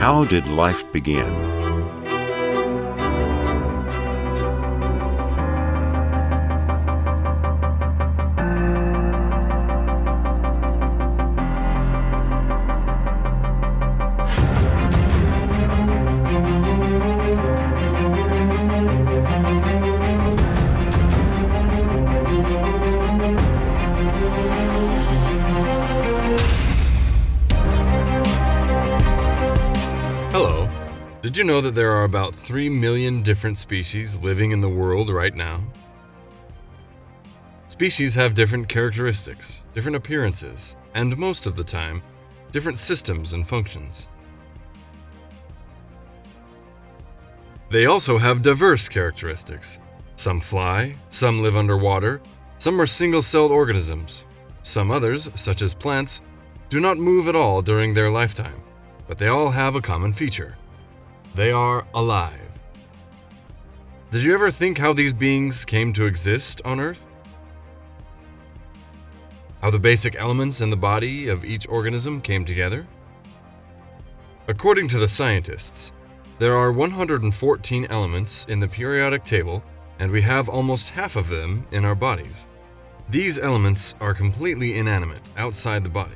How did life begin? Hello. Did you know that there are about 3 million different species living in the world right now? Species have different characteristics, different appearances, and most of the time, different systems and functions. They also have diverse characteristics. Some fly, some live underwater, some are single-celled organisms. Some others, such as plants, do not move at all during their lifetime, but they all have a common feature. They are alive. Did you ever think how these beings came to exist on Earth? How the basic elements in the body of each organism came together? According to the scientists, there are 114 elements in the periodic table, and we have almost half of them in our bodies. These elements are completely inanimate outside the body.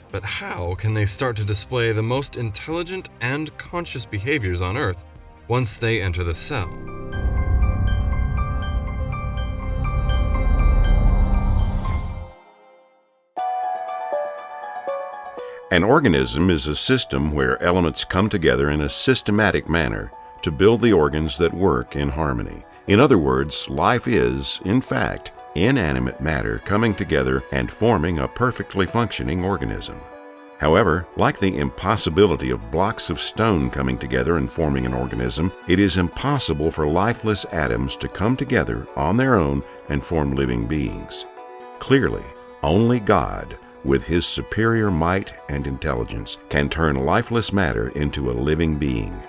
But how can they start to display the most intelligent and conscious behaviors on Earth once they enter the cell? An organism is a system where elements come together in a systematic manner to build the organs that work in harmony. In other words, life is, in fact, inanimate matter coming together and forming a perfectly functioning organism. However, like the impossibility of blocks of stone coming together and forming an organism, it is impossible for lifeless atoms to come together on their own and form living beings. Clearly, only God, with His superior might and intelligence, can turn lifeless matter into a living being.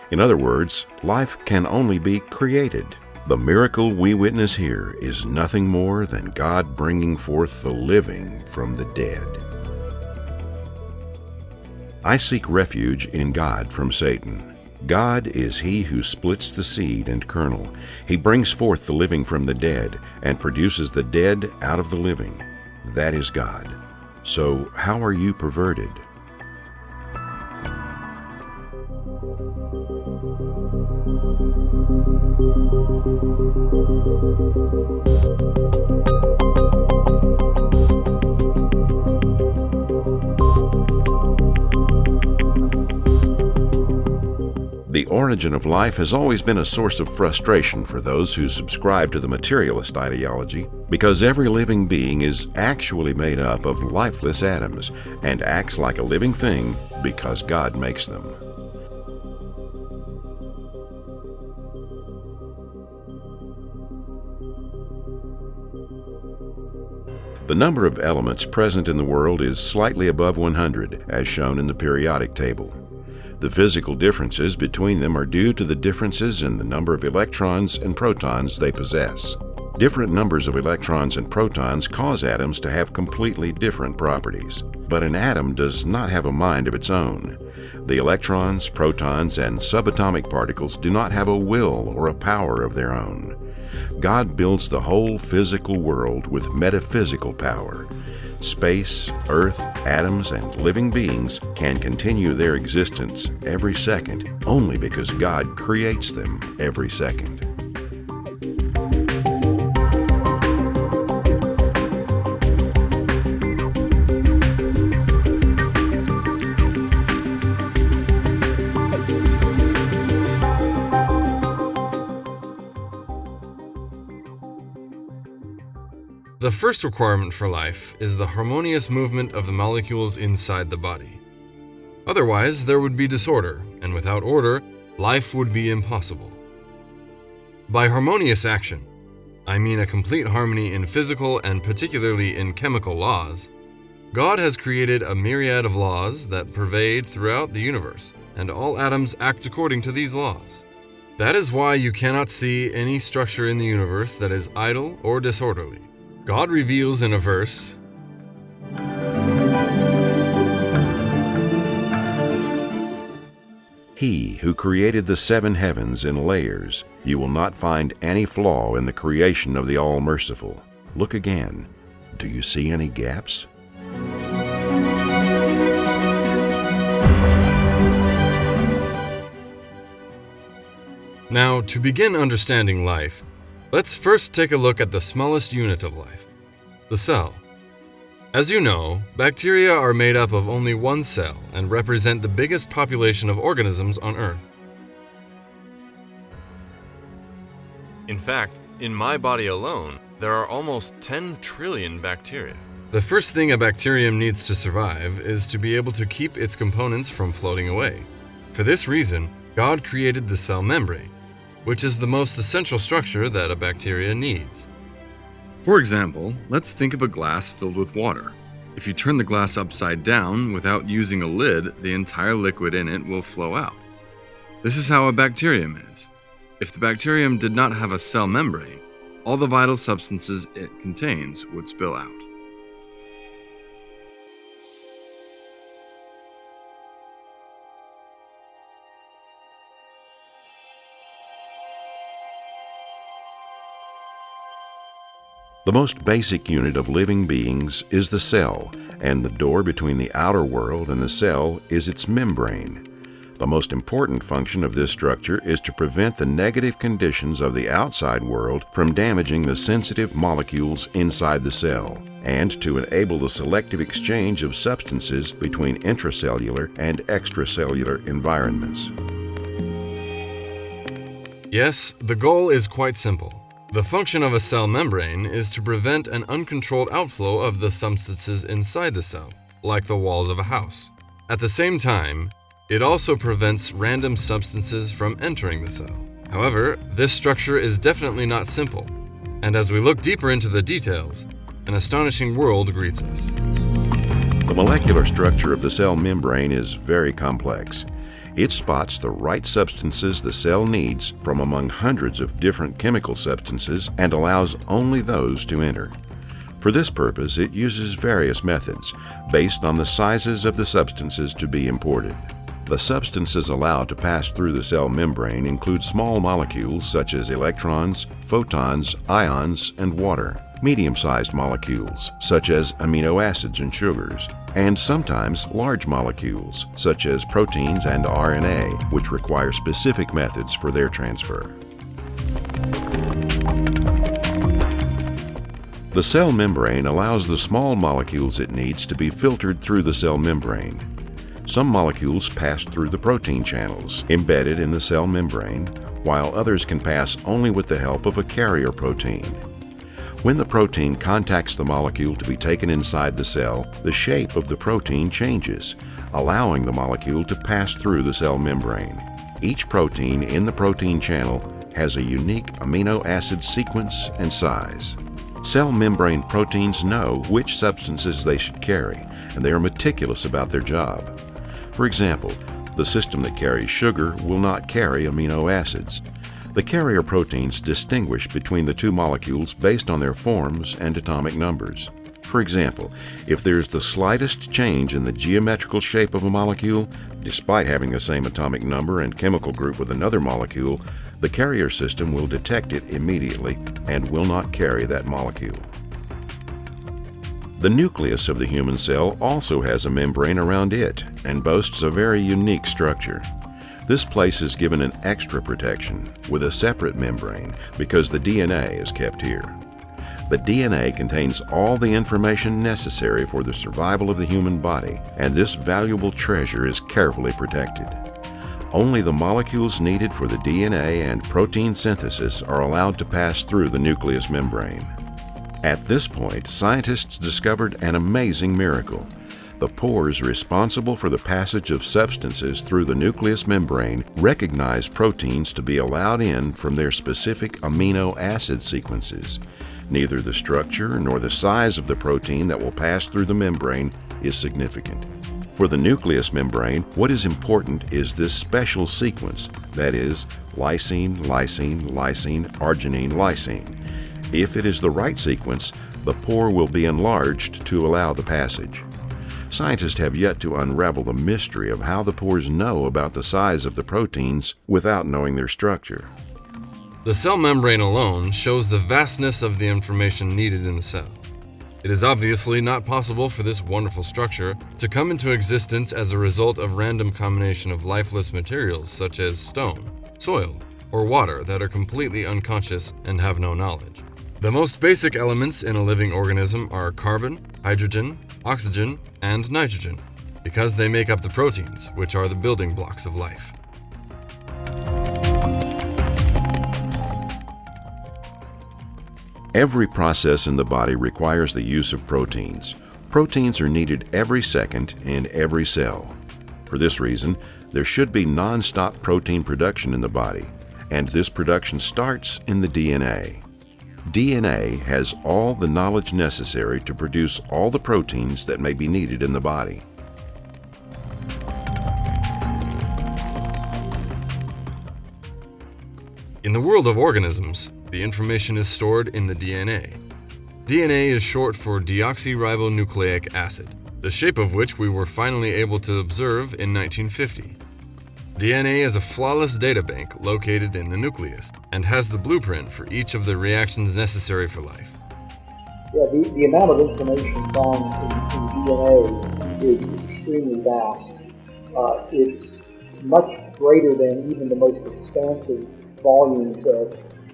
In other words, life can only be created. The miracle we witness here is nothing more than God bringing forth the living from the dead. I seek refuge in God from Satan. God is He who splits the seed and kernel. He brings forth the living from the dead and produces the dead out of the living. That is God. So how are you perverted? The origin of life has always been a source of frustration for those who subscribe to the materialist ideology, because every living being is actually made up of lifeless atoms and acts like a living thing because God makes them. The number of elements present in the world is slightly above 100, as shown in the periodic table. The physical differences between them are due to the differences in the number of electrons and protons they possess. Different numbers of electrons and protons cause atoms to have completely different properties. But an atom does not have a mind of its own. The electrons, protons, and subatomic particles do not have a will or a power of their own. God builds the whole physical world with metaphysical power. Space, earth, atoms, and living beings can continue their existence every second only because God creates them every second. The first requirement for life is the harmonious movement of the molecules inside the body. Otherwise, there would be disorder, and without order, life would be impossible. By harmonious action, I mean a complete harmony in physical and particularly in chemical laws. God has created a myriad of laws that pervade throughout the universe, and all atoms act according to these laws. That is why you cannot see any structure in the universe that is idle or disorderly. God reveals in a verse, He who created the seven heavens in layers, you will not find any flaw in the creation of the All-Merciful. Look again. Do you see any gaps? Now, to begin understanding life, let's first take a look at the smallest unit of life, the cell. As you know, bacteria are made up of only one cell and represent the biggest population of organisms on Earth. In fact, in my body alone, there are almost 10 trillion bacteria. The first thing a bacterium needs to survive is to be able to keep its components from floating away. For this reason, God created the cell membrane, which is the most essential structure that a bacteria needs. For example, let's think of a glass filled with water. If you turn the glass upside down without using a lid, the entire liquid in it will flow out. This is how a bacterium is. If the bacterium did not have a cell membrane, all the vital substances it contains would spill out. The most basic unit of living beings is the cell, and the door between the outer world and the cell is its membrane. The most important function of this structure is to prevent the negative conditions of the outside world from damaging the sensitive molecules inside the cell, and to enable the selective exchange of substances between intracellular and extracellular environments. Yes, the goal is quite simple. The function of a cell membrane is to prevent an uncontrolled outflow of the substances inside the cell, like the walls of a house. At the same time, it also prevents random substances from entering the cell. However, this structure is definitely not simple, and as we look deeper into the details, an astonishing world greets us. The molecular structure of the cell membrane is very complex. It spots the right substances the cell needs from among hundreds of different chemical substances and allows only those to enter. For this purpose, it uses various methods based on the sizes of the substances to be imported. The substances allowed to pass through the cell membrane include small molecules such as electrons, photons, ions, and water, medium-sized molecules such as amino acids and sugars, and sometimes large molecules such as proteins and RNA, which require specific methods for their transfer. The cell membrane allows the small molecules it needs to be filtered through the cell membrane. Some molecules pass through the protein channels embedded in the cell membrane, while others can pass only with the help of a carrier protein. When the protein contacts the molecule to be taken inside the cell, the shape of the protein changes, allowing the molecule to pass through the cell membrane. Each protein in the protein channel has a unique amino acid sequence and size. Cell membrane proteins know which substances they should carry, and they are meticulous about their job. For example, the system that carries sugar will not carry amino acids. The carrier proteins distinguish between the two molecules based on their forms and atomic numbers. For example, if there's the slightest change in the geometrical shape of a molecule, despite having the same atomic number and chemical group with another molecule, the carrier system will detect it immediately and will not carry that molecule. The nucleus of the human cell also has a membrane around it and boasts a very unique structure. This place is given an extra protection with a separate membrane because the DNA is kept here. The DNA contains all the information necessary for the survival of the human body, and this valuable treasure is carefully protected. Only the molecules needed for the DNA and protein synthesis are allowed to pass through the nucleus membrane. At this point, scientists discovered an amazing miracle. The pores responsible for the passage of substances through the nucleus membrane recognize proteins to be allowed in from their specific amino acid sequences. Neither the structure nor the size of the protein that will pass through the membrane is significant. For the nucleus membrane, what is important is this special sequence, that is, lysine, lysine, lysine, arginine, lysine. If it is the right sequence, the pore will be enlarged to allow the passage. Scientists have yet to unravel the mystery of how the pores know about the size of the proteins without knowing their structure. The cell membrane alone shows the vastness of the information needed in the cell. It is obviously not possible for this wonderful structure to come into existence as a result of random combination of lifeless materials such as stone, soil, or water that are completely unconscious and have no knowledge. The most basic elements in a living organism are carbon, hydrogen, oxygen, and nitrogen, because they make up the proteins, which are the building blocks of life. Every process in the body requires the use of proteins. Proteins are needed every second in every cell. For this reason, there should be non-stop protein production in the body, and this production starts in the DNA. DNA has all the knowledge necessary to produce all the proteins that may be needed in the body. In the world of organisms, the information is stored in the DNA. DNA is short for deoxyribonucleic acid, the shape of which we were finally able to observe in 1950. DNA is a flawless databank located in the nucleus and has the blueprint for each of the reactions necessary for life. Yeah, the amount of information found in DNA is extremely vast. It's much greater than even the most expansive volumes of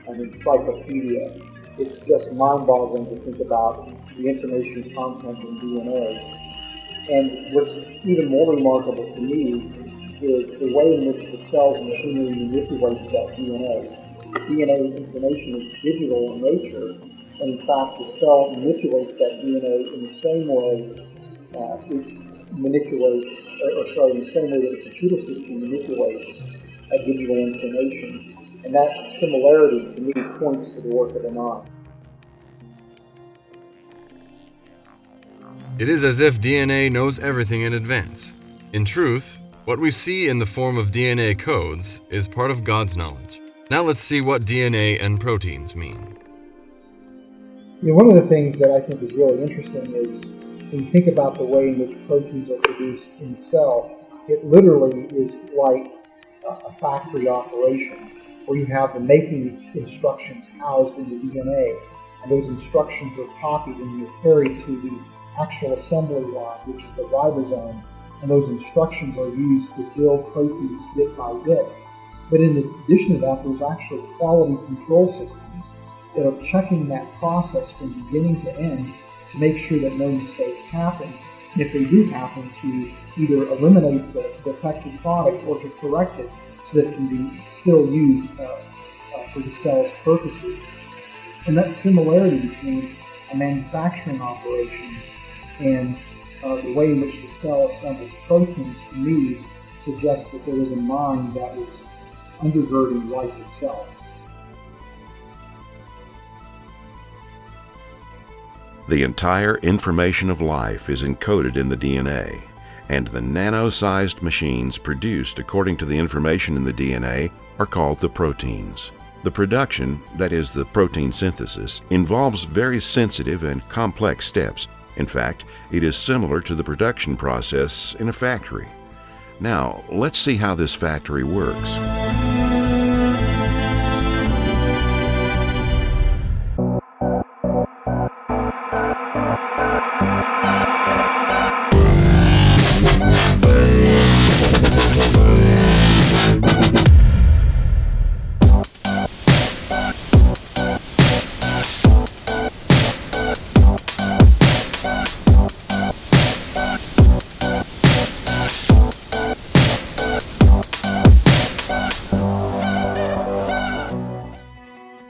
an encyclopedia. It's just mind-boggling to think about the information content in DNA. And what's even more remarkable to me is the way in which the cell's machinery manipulates that DNA. DNA information is digital in nature, and in fact the cell manipulates that DNA in the same way in the same way that the computer system manipulates digital information. And that similarity, to me, points to the work of the mind. It is as if DNA knows everything in advance. In truth, what we see in the form of DNA codes is part of God's knowledge. Now let's see what DNA and proteins mean. One of the things that I think is really interesting is when you think about the way in which proteins are produced in the cell, it literally is like a factory operation, where you have the making instructions housed in the DNA, and those instructions are copied and they're carried to the actual assembly line, which is the ribosome, and those instructions are used to build proteins bit by bit. But in addition to that, there's actually quality control systems that are checking that process from beginning to end to make sure that no mistakes happen. And if they do happen, to either eliminate the defective product or to correct it so that it can be still used for the cell's purposes. And that similarity between a manufacturing operation and the way in which the cell assembles proteins, to me, suggests that there is a mind that was undergirding life itself. The entire information of life is encoded in the DNA, and the nano-sized machines produced according to the information in the DNA are called the proteins. The production, that is the protein synthesis, involves very sensitive and complex steps. In fact, it is similar to the production process in a factory. Now, let's see how this factory works.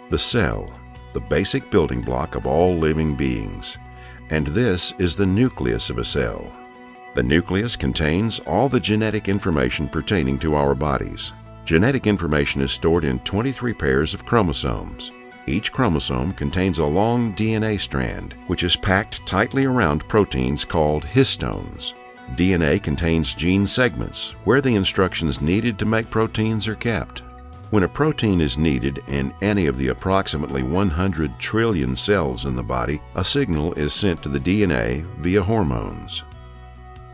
The cell, the basic building block of all living beings. And this is the nucleus of a cell. The nucleus contains all the genetic information pertaining to our bodies. Genetic information is stored in 23 pairs of chromosomes. Each chromosome contains a long DNA strand, which is packed tightly around proteins called histones. DNA contains gene segments, where the instructions needed to make proteins are kept. When a protein is needed in any of the approximately 100 trillion cells in the body, a signal is sent to the DNA via hormones.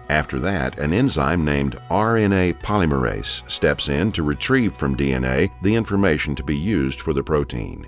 After that, an enzyme named RNA polymerase steps in to retrieve from DNA the information to be used for the protein.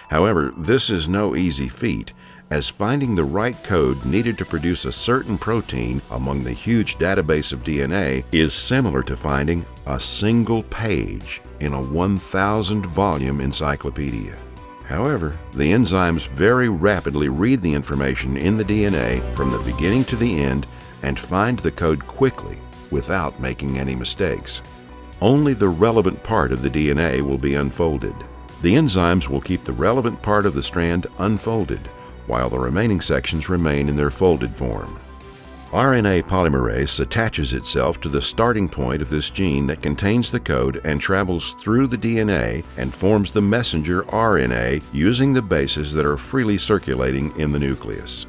However, this is no easy feat, as finding the right code needed to produce a certain protein among the huge database of DNA is similar to finding a single page in a 1,000-volume encyclopedia. However, the enzymes very rapidly read the information in the DNA from the beginning to the end and find the code quickly without making any mistakes. Only the relevant part of the DNA will be unfolded. The enzymes will keep the relevant part of the strand unfolded, while the remaining sections remain in their folded form. RNA polymerase attaches itself to the starting point of this gene that contains the code and travels through the DNA and forms the messenger RNA using the bases that are freely circulating in the nucleus.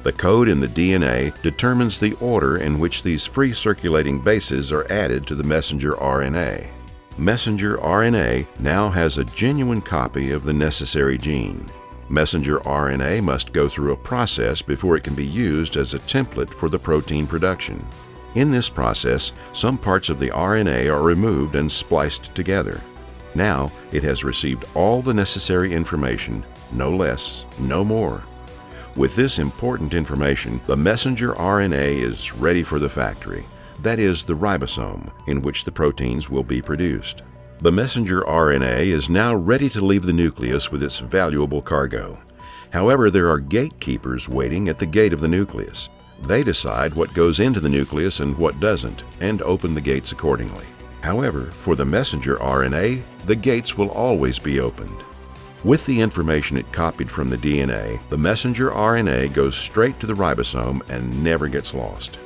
The code in the DNA determines the order in which these free circulating bases are added to the messenger RNA. Messenger RNA now has a genuine copy of the necessary gene. Messenger RNA must go through a process before it can be used as a template for the protein production. In this process, some parts of the RNA are removed and spliced together. Now, it has received all the necessary information, no less, no more. With this important information, the messenger RNA is ready for the factory, that is, the ribosome, in which the proteins will be produced. The messenger RNA is now ready to leave the nucleus with its valuable cargo. However, there are gatekeepers waiting at the gate of the nucleus. They decide what goes into the nucleus and what doesn't, and open the gates accordingly. However, for the messenger RNA, the gates will always be opened. With the information it copied from the DNA, the messenger RNA goes straight to the ribosome and never gets lost.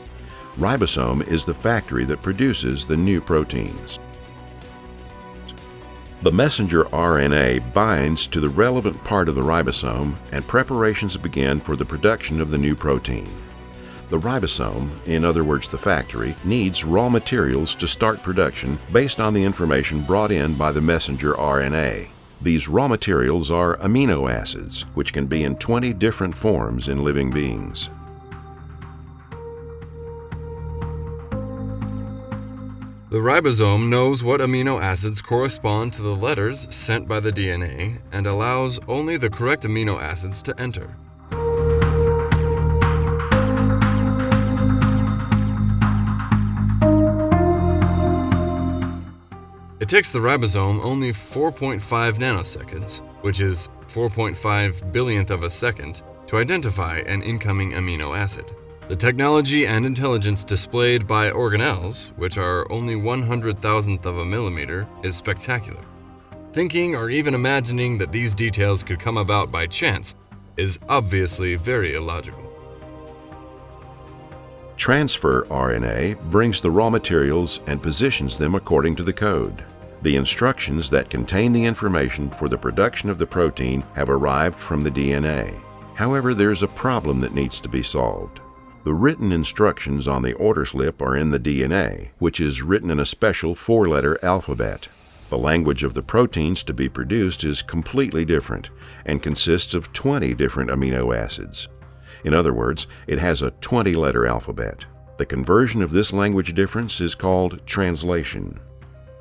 Ribosome is the factory that produces the new proteins. The messenger RNA binds to the relevant part of the ribosome and preparations begin for the production of the new protein. The ribosome, in other words the factory, needs raw materials to start production based on the information brought in by the messenger RNA. These raw materials are amino acids, which can be in 20 different forms in living beings. The ribosome knows what amino acids correspond to the letters sent by the DNA and allows only the correct amino acids to enter. It takes the ribosome only 4.5 nanoseconds, which is 4.5 billionth of a second, to identify an incoming amino acid. The technology and intelligence displayed by organelles, which are only 100,000th of a millimeter, is spectacular. Thinking or even imagining that these details could come about by chance is obviously very illogical. Transfer RNA brings the raw materials and positions them according to the code. The instructions that contain the information for the production of the protein have arrived from the DNA. However, there's a problem that needs to be solved. The written instructions on the order slip are in the DNA, which is written in a special 4-letter alphabet. The language of the proteins to be produced is completely different and consists of 20 different amino acids. In other words, it has a 20-letter alphabet. The conversion of this language difference is called translation.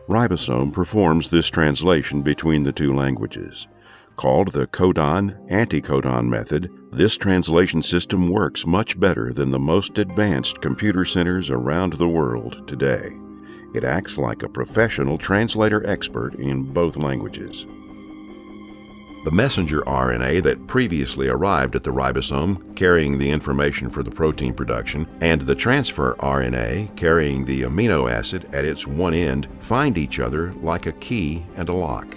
Ribosome performs this translation between the two languages. Called the codon-anticodon method, this translation system works much better than the most advanced computer centers around the world today. It acts like a professional translator expert in both languages. The messenger RNA that previously arrived at the ribosome carrying the information for the protein production and the transfer RNA carrying the amino acid at its one end find each other like a key and a lock.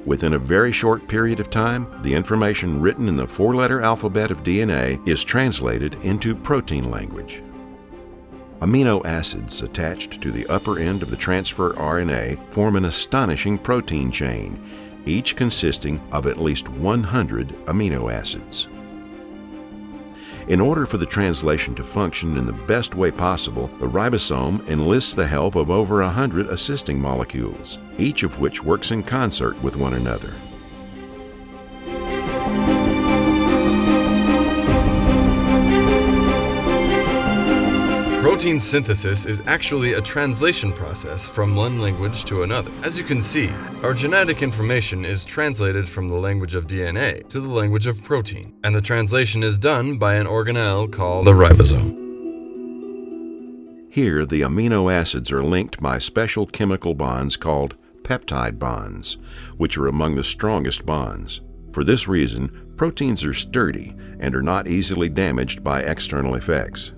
Within a very short period of time, the information written in the 4-letter alphabet of DNA is translated into protein language. Amino acids attached to the upper end of the transfer RNA form an astonishing protein chain, each consisting of at least 100 amino acids. In order for the translation to function in the best way possible, the ribosome enlists the help of over 100 assisting molecules, each of which works in concert with one another. Protein synthesis is actually a translation process from one language to another. As you can see, our genetic information is translated from the language of DNA to the language of protein, and the translation is done by an organelle called a ribosome. Here, the amino acids are linked by special chemical bonds called peptide bonds, which are among the strongest bonds. For this reason, proteins are sturdy and are not easily damaged by external effects.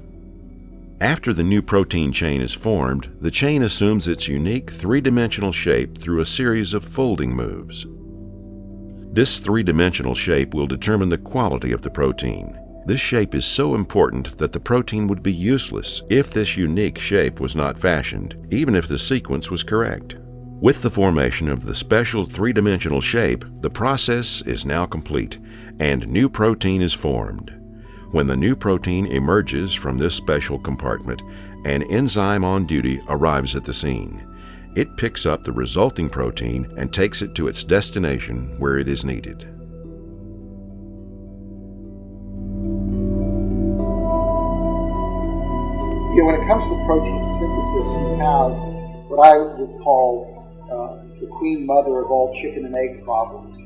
After the new protein chain is formed, the chain assumes its unique three-dimensional shape through a series of folding moves. This three-dimensional shape will determine the quality of the protein. This shape is so important that the protein would be useless if this unique shape was not fashioned, even if the sequence was correct. With the formation of the special three-dimensional shape, the process is now complete, and new protein is formed. When the new protein emerges from this special compartment, an enzyme on duty arrives at the scene. It picks up the resulting protein and takes it to its destination where it is needed. When it comes to protein synthesis, you have what I would call the queen mother of all chicken and egg problems.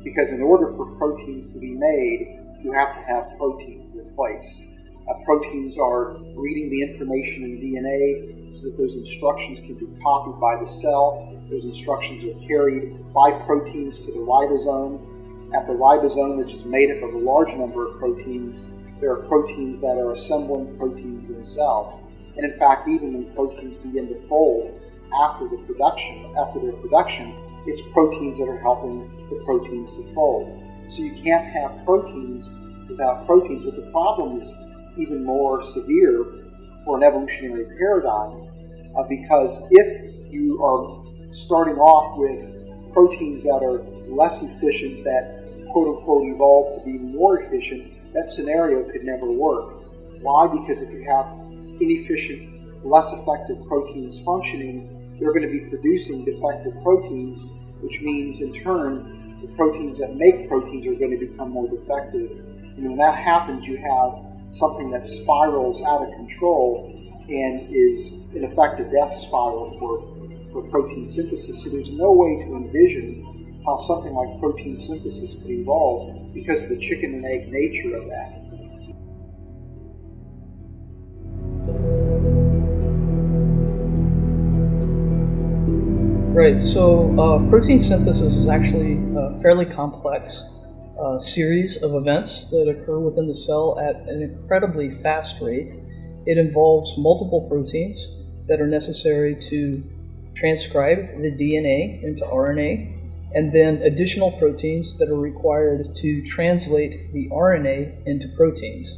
Because in order for proteins to be made, you have to have proteins in place. Proteins are reading the information in DNA so that those instructions can be copied by the cell. Those instructions are carried by proteins to the ribosome. At the ribosome, which is made up of a large number of proteins, there are proteins that are assembling proteins themselves. And in fact, even when proteins begin to fold after their production, it's proteins that are helping the proteins to fold. So you can't have proteins without proteins, but the problem is even more severe for an evolutionary paradigm, because if you are starting off with proteins that are less efficient, that quote-unquote evolved to be more efficient, that scenario could never work. Why? Because if you have inefficient, less effective proteins functioning, they're going to be producing defective proteins, which means in turn the proteins that make proteins are going to become more defective. And when that happens, you have something that spirals out of control and is in effect a death spiral for protein synthesis. So there's no way to envision how something like protein synthesis could evolve because of the chicken and egg nature of that. Right, so protein synthesis is actually a fairly complex series of events that occur within the cell at an incredibly fast rate. It involves multiple proteins that are necessary to transcribe the DNA into RNA, and then additional proteins that are required to translate the RNA into proteins.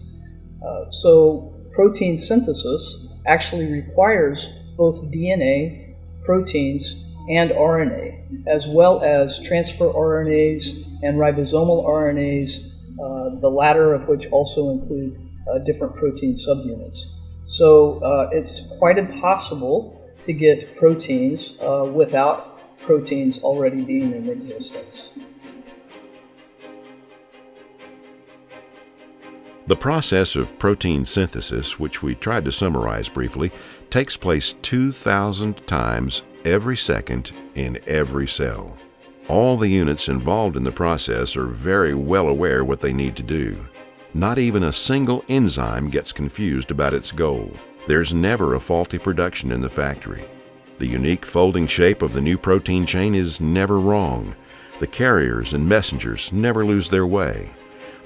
So protein synthesis actually requires both DNA, proteins, and RNA, as well as transfer RNAs and ribosomal RNAs, the latter of which also include different protein subunits. So it's quite impossible to get proteins without proteins already being in existence. The process of protein synthesis, which we tried to summarize briefly, takes place 2,000 times every second in every cell. All the units involved in the process are very well aware what they need to do. Not even a single enzyme gets confused about its goal. There's never a faulty production in the factory. The unique folding shape of the new protein chain is never wrong. The carriers and messengers never lose their way.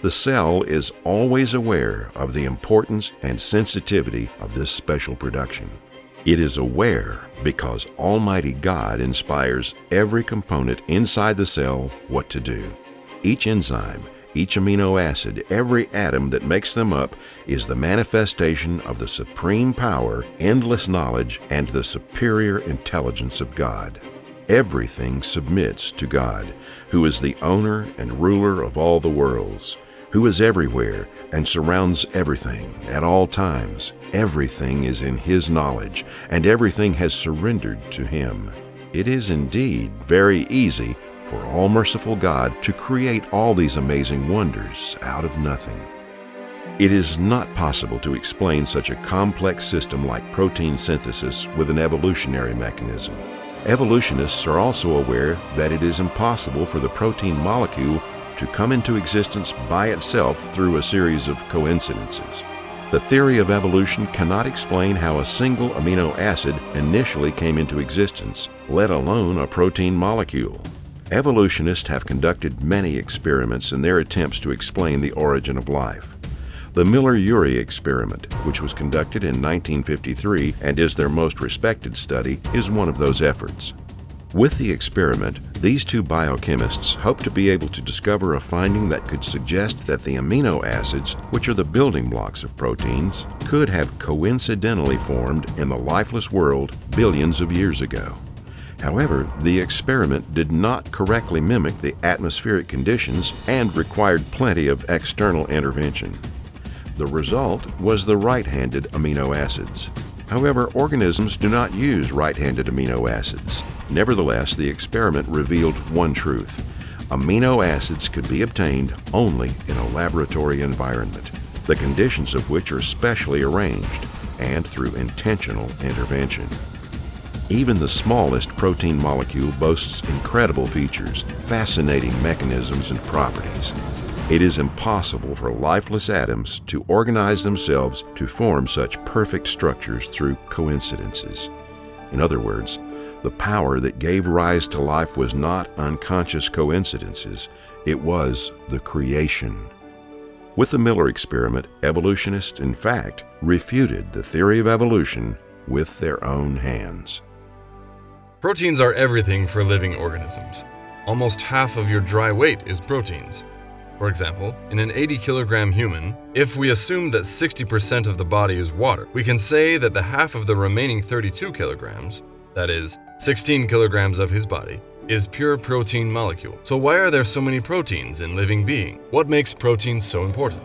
The cell is always aware of the importance and sensitivity of this special production. It is aware because Almighty God inspires every component inside the cell what to do. Each enzyme, each amino acid, every atom that makes them up is the manifestation of the supreme power, endless knowledge, and the superior intelligence of God. Everything submits to God, who is the owner and ruler of all the worlds, who is everywhere and surrounds everything at all times. Everything is in His knowledge, and everything has surrendered to Him. It is indeed very easy for all-merciful God to create all these amazing wonders out of nothing. It is not possible to explain such a complex system like protein synthesis with an evolutionary mechanism. Evolutionists are also aware that it is impossible for the protein molecule to come into existence by itself through a series of coincidences. The theory of evolution cannot explain how a single amino acid initially came into existence, let alone a protein molecule. Evolutionists have conducted many experiments in their attempts to explain the origin of life. The Miller-Urey experiment, which was conducted in 1953 and is their most respected study, is one of those efforts. With the experiment, these two biochemists hope to be able to discover a finding that could suggest that the amino acids, which are the building blocks of proteins, could have coincidentally formed in the lifeless world billions of years ago. However, the experiment did not correctly mimic the atmospheric conditions and required plenty of external intervention. The result was the right-handed amino acids. However, organisms do not use right-handed amino acids. Nevertheless, the experiment revealed one truth: amino acids could be obtained only in a laboratory environment, the conditions of which are specially arranged and through intentional intervention. Even the smallest protein molecule boasts incredible features, fascinating mechanisms and properties. It is impossible for lifeless atoms to organize themselves to form such perfect structures through coincidences. In other words, the power that gave rise to life was not unconscious coincidences, it was the creation. With the Miller experiment, evolutionists, in fact, refuted the theory of evolution with their own hands. Proteins are everything for living organisms. Almost half of your dry weight is proteins. For example, in an 80-kilogram human, if we assume that 60% of the body is water, we can say that the half of the remaining 32 kilograms, that is, 16 kilograms of his body, is pure protein molecule. So why are there so many proteins in living being? What makes proteins so important?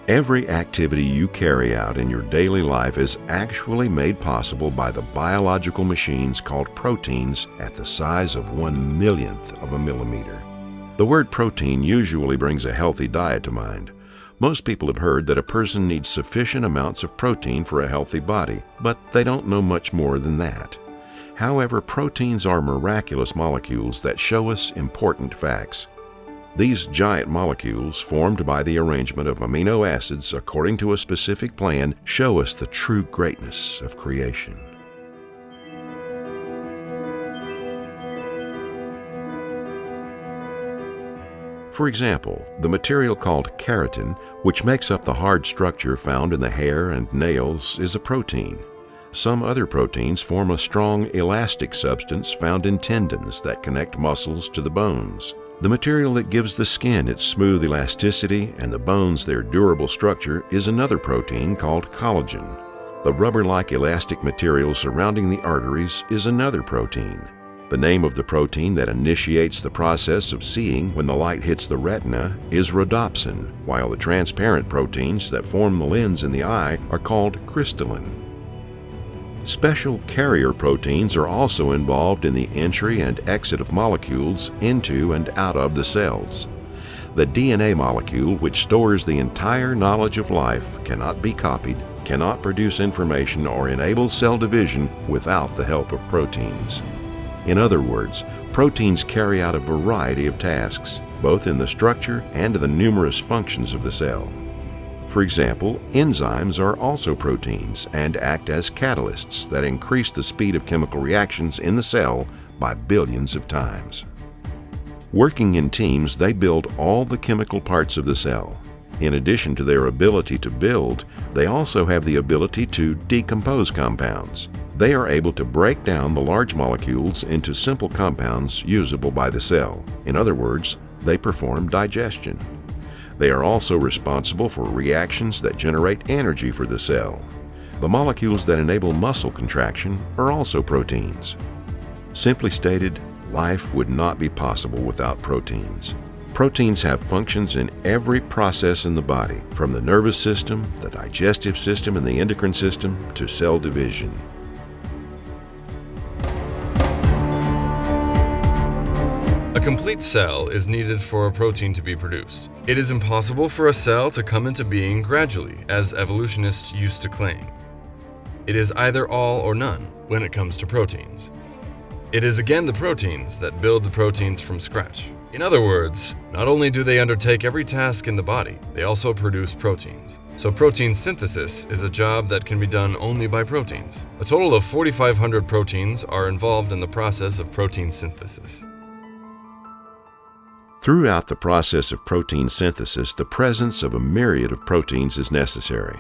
Every activity you carry out in your daily life is actually made possible by the biological machines called proteins at the size of 1/1,000,000th of a millimeter. The word protein usually brings a healthy diet to mind. Most people have heard that a person needs sufficient amounts of protein for a healthy body, but they don't know much more than that. However, proteins are miraculous molecules that show us important facts. These giant molecules, formed by the arrangement of amino acids according to a specific plan, show us the true greatness of creation. For example, the material called keratin, which makes up the hard structure found in the hair and nails, is a protein. Some other proteins form a strong elastic substance found in tendons that connect muscles to the bones. The material that gives the skin its smooth elasticity and the bones their durable structure is another protein called collagen. The rubber-like elastic material surrounding the arteries is another protein. The name of the protein that initiates the process of seeing when the light hits the retina is rhodopsin, while the transparent proteins that form the lens in the eye are called crystallin. Special carrier proteins are also involved in the entry and exit of molecules into and out of the cells. The DNA molecule, which stores the entire knowledge of life, cannot be copied, cannot produce information or enable cell division without the help of proteins. In other words, proteins carry out a variety of tasks, both in the structure and the numerous functions of the cell. For example, enzymes are also proteins and act as catalysts that increase the speed of chemical reactions in the cell by billions of times. Working in teams, they build all the chemical parts of the cell. In addition to their ability to build, they also have the ability to decompose compounds. They are able to break down the large molecules into simple compounds usable by the cell. In other words, they perform digestion. They are also responsible for reactions that generate energy for the cell. The molecules that enable muscle contraction are also proteins. Simply stated, life would not be possible without proteins. Proteins have functions in every process in the body, from the nervous system, the digestive system, and the endocrine system to cell division. A complete complete cell is needed for a protein to be produced. It is impossible for a cell to come into being gradually, as evolutionists used to claim. It is either all or none when it comes to proteins. It is again the proteins that build the proteins from scratch. In other words, not only do they undertake every task in the body, they also produce proteins. So protein synthesis is a job that can be done only by proteins. A total of 4,500 proteins are involved in the process of protein synthesis. Throughout the process of protein synthesis, the presence of a myriad of proteins is necessary.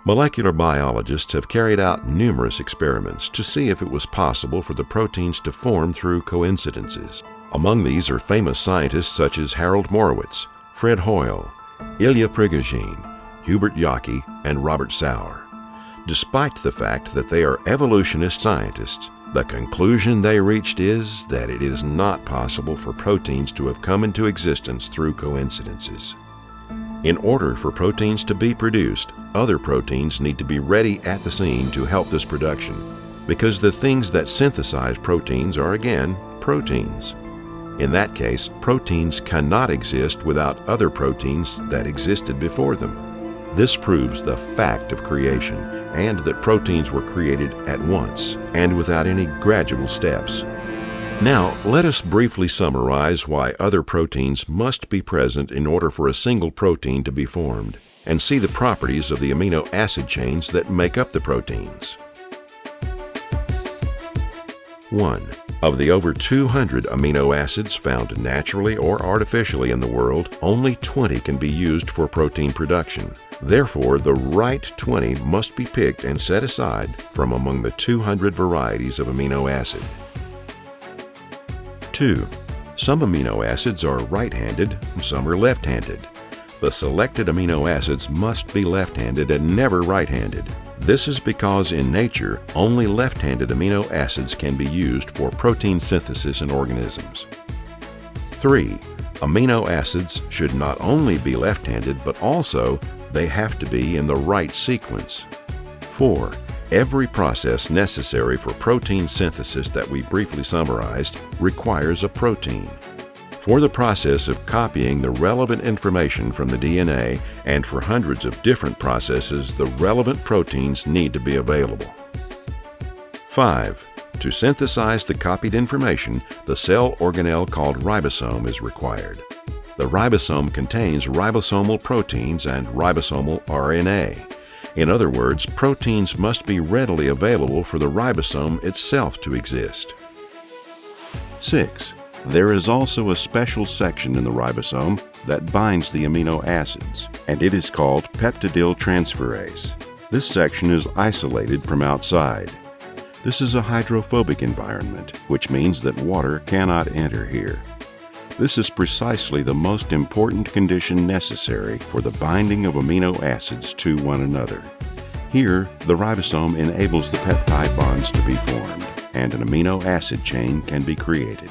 Molecular biologists have carried out numerous experiments to see if it was possible for the proteins to form through coincidences. Among these are famous scientists such as Harold Morowitz, Fred Hoyle, Ilya Prigogine, Hubert Yockey, and Robert Sauer. Despite the fact that they are evolutionist scientists, the conclusion they reached is that it is not possible for proteins to have come into existence through coincidences. In order for proteins to be produced, other proteins need to be ready at the scene to help this production, because the things that synthesize proteins are again proteins. In that case, proteins cannot exist without other proteins that existed before them. This proves the fact of creation and that proteins were created at once and without any gradual steps. Now, let us briefly summarize why other proteins must be present in order for a single protein to be formed, and see the properties of the amino acid chains that make up the proteins. 1. Of the over 200 amino acids found naturally or artificially in the world, only 20 can be used for protein production. Therefore, the right 20 must be picked and set aside from among the 200 varieties of amino acid. 2. Some amino acids are right-handed, some are left-handed. The selected amino acids must be left-handed and never right-handed. This is because in nature, only left-handed amino acids can be used for protein synthesis in organisms. 3. Amino acids should not only be left-handed, but also they have to be in the right sequence. 4. Every process necessary for protein synthesis that we briefly summarized requires a protein. For the process of copying the relevant information from the DNA and for hundreds of different processes, the relevant proteins need to be available. 5. To synthesize the copied information, the cell organelle called ribosome is required. The ribosome contains ribosomal proteins and ribosomal RNA. In other words, proteins must be readily available for the ribosome itself to exist. 6. There is also a special section in the ribosome that binds the amino acids, and it is called peptidyl transferase. This section is isolated from outside. This is a hydrophobic environment, which means that water cannot enter here. This is precisely the most important condition necessary for the binding of amino acids to one another. Here, the ribosome enables the peptide bonds to be formed, and an amino acid chain can be created.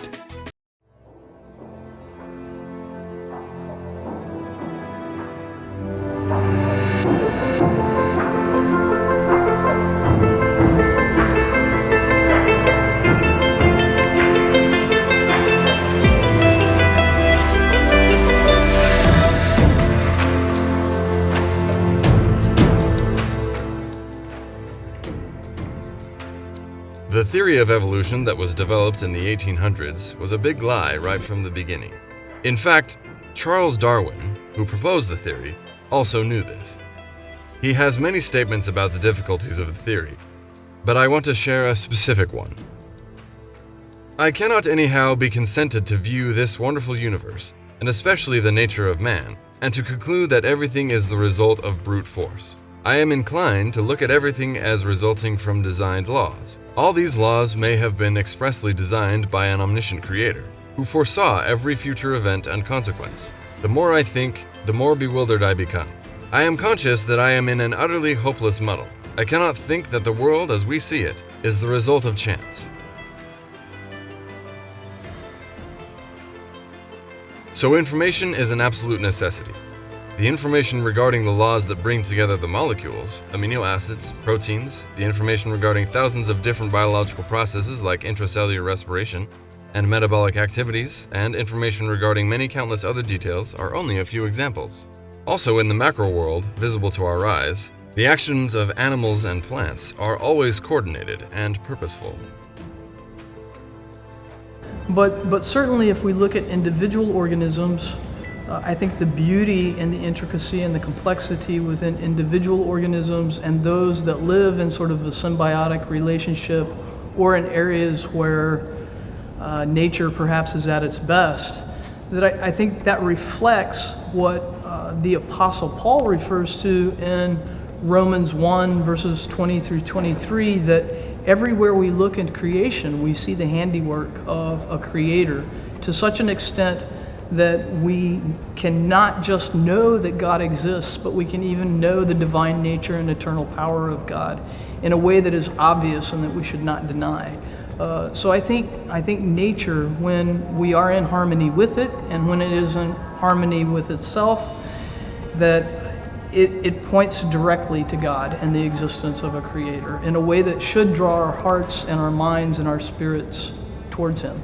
The theory of evolution that was developed in the 1800s was a big lie right from the beginning. In fact, Charles Darwin, who proposed the theory, also knew this. He has many statements about the difficulties of the theory, but I want to share a specific one. I cannot anyhow be consented to view this wonderful universe, and especially the nature of man, and to conclude that everything is the result of brute force. I am inclined to look at everything as resulting from designed laws. All these laws may have been expressly designed by an omniscient creator, who foresaw every future event and consequence. The more I think, the more bewildered I become. I am conscious that I am in an utterly hopeless muddle. I cannot think that the world as we see it is the result of chance. So information is an absolute necessity. The information regarding the laws that bring together the molecules, amino acids, proteins, the information regarding thousands of different biological processes like intracellular respiration, and metabolic activities, and information regarding many countless other details are only a few examples. Also in the macro world, visible to our eyes, the actions of animals and plants are always coordinated and purposeful. But certainly if we look at individual organisms, I think the beauty and the intricacy and the complexity within individual organisms and those that live in sort of a symbiotic relationship or in areas where nature perhaps is at its best, that I think that reflects what the Apostle Paul refers to in Romans 1 verses 20 through 23, that everywhere we look in creation, we see the handiwork of a creator to such an extent that we can not just know that God exists, but we can even know the divine nature and eternal power of God in a way that is obvious and that we should not deny. So I think nature, when we are in harmony with it and when it is in harmony with itself, that it points directly to God and the existence of a creator in a way that should draw our hearts and our minds and our spirits towards him.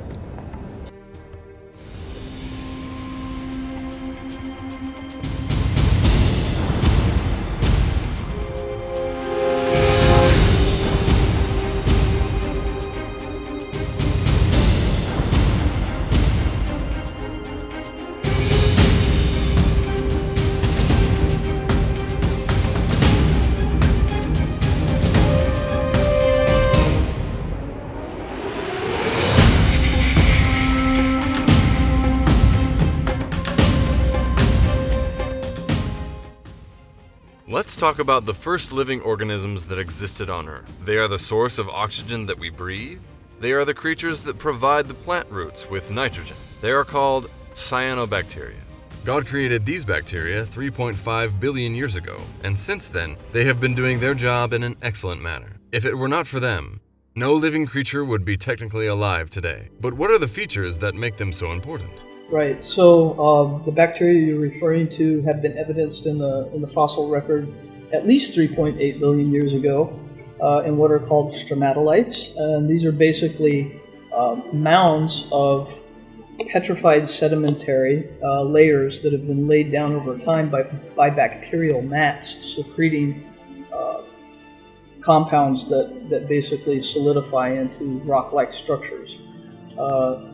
Let's talk about the first living organisms that existed on Earth. They are the source of oxygen that we breathe. They are the creatures that provide the plant roots with nitrogen. They are called cyanobacteria. God created these bacteria 3.5 billion years ago, and since then, they have been doing their job in an excellent manner. If it were not for them, no living creature would be technically alive today. But what are the features that make them so important? Right. So the bacteria you're referring to have been evidenced in the fossil record at least 3.8 billion years ago in what are called stromatolites. And these are basically mounds of petrified sedimentary layers that have been laid down over time by bacterial mats, secreting compounds that basically solidify into rock-like structures. The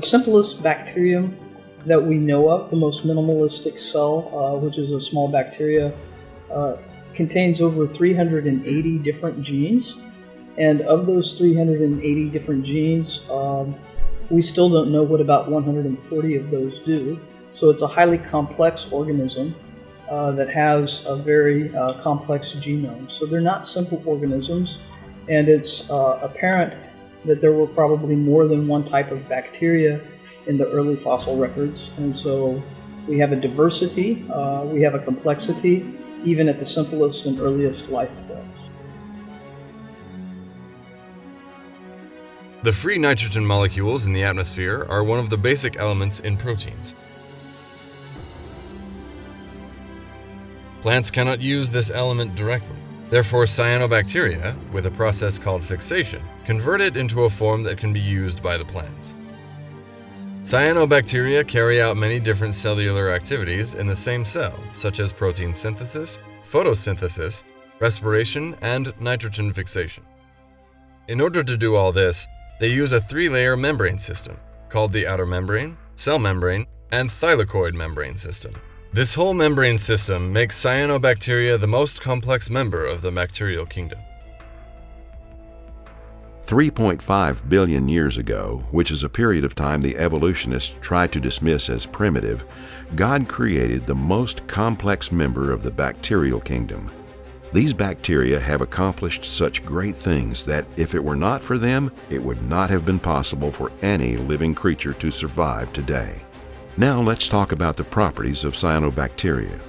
simplest bacterium that we know of, the most minimalistic cell, which is a small bacteria, contains over 380 different genes. And of those 380 different genes, we still don't know what about 140 of those do. So it's a highly complex organism that has a very complex genome. So they're not simple organisms, and it's apparent that there were probably more than one type of bacteria in the early fossil records. And so we have a diversity, we have a complexity, even at the simplest and earliest life forms. The free nitrogen molecules in the atmosphere are one of the basic elements in proteins. Plants cannot use this element directly. Therefore, cyanobacteria, with a process called fixation, convert it into a form that can be used by the plants. Cyanobacteria carry out many different cellular activities in the same cell, such as protein synthesis, photosynthesis, respiration, and nitrogen fixation. In order to do all this, they use a three-layer membrane system, called the outer membrane, cell membrane, and thylakoid membrane system. This whole membrane system makes cyanobacteria the most complex member of the bacterial kingdom. 3.5 billion years ago, which is a period of time the evolutionists try to dismiss as primitive, God created the most complex member of the bacterial kingdom. These bacteria have accomplished such great things that if it were not for them, it would not have been possible for any living creature to survive today. Now let's talk about the properties of cyanobacteria.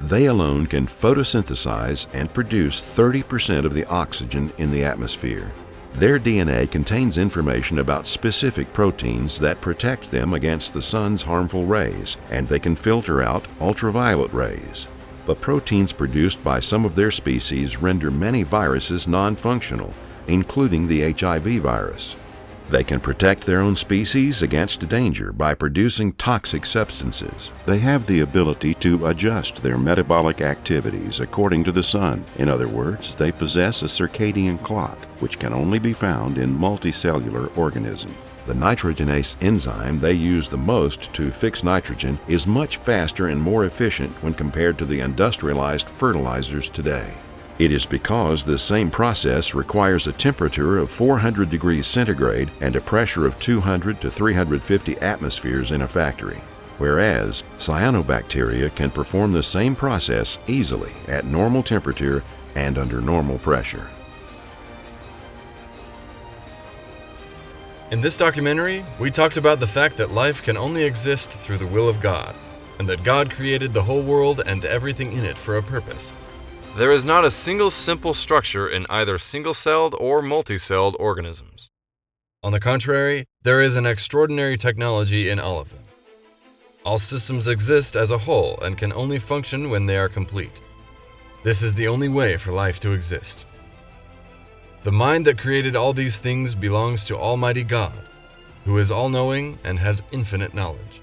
They alone can photosynthesize and produce 30% of the oxygen in the atmosphere. Their DNA contains information about specific proteins that protect them against the sun's harmful rays, and they can filter out ultraviolet rays. But proteins produced by some of their species render many viruses non-functional, including the HIV virus. They can protect their own species against danger by producing toxic substances. They have the ability to adjust their metabolic activities according to the sun. In other words, they possess a circadian clock, which can only be found in multicellular organisms. The nitrogenase enzyme they use the most to fix nitrogen is much faster and more efficient when compared to the industrialized fertilizers today. It is because this same process requires a temperature of 400 degrees centigrade and a pressure of 200 to 350 atmospheres in a factory, whereas cyanobacteria can perform the same process easily at normal temperature and under normal pressure. In this documentary, we talked about the fact that life can only exist through the will of God, and that God created the whole world and everything in it for a purpose. There is not a single simple structure in either single-celled or multi-celled organisms. On the contrary, there is an extraordinary technology in all of them. All systems exist as a whole and can only function when they are complete. This is the only way for life to exist. The mind that created all these things belongs to Almighty God, who is all-knowing and has infinite knowledge.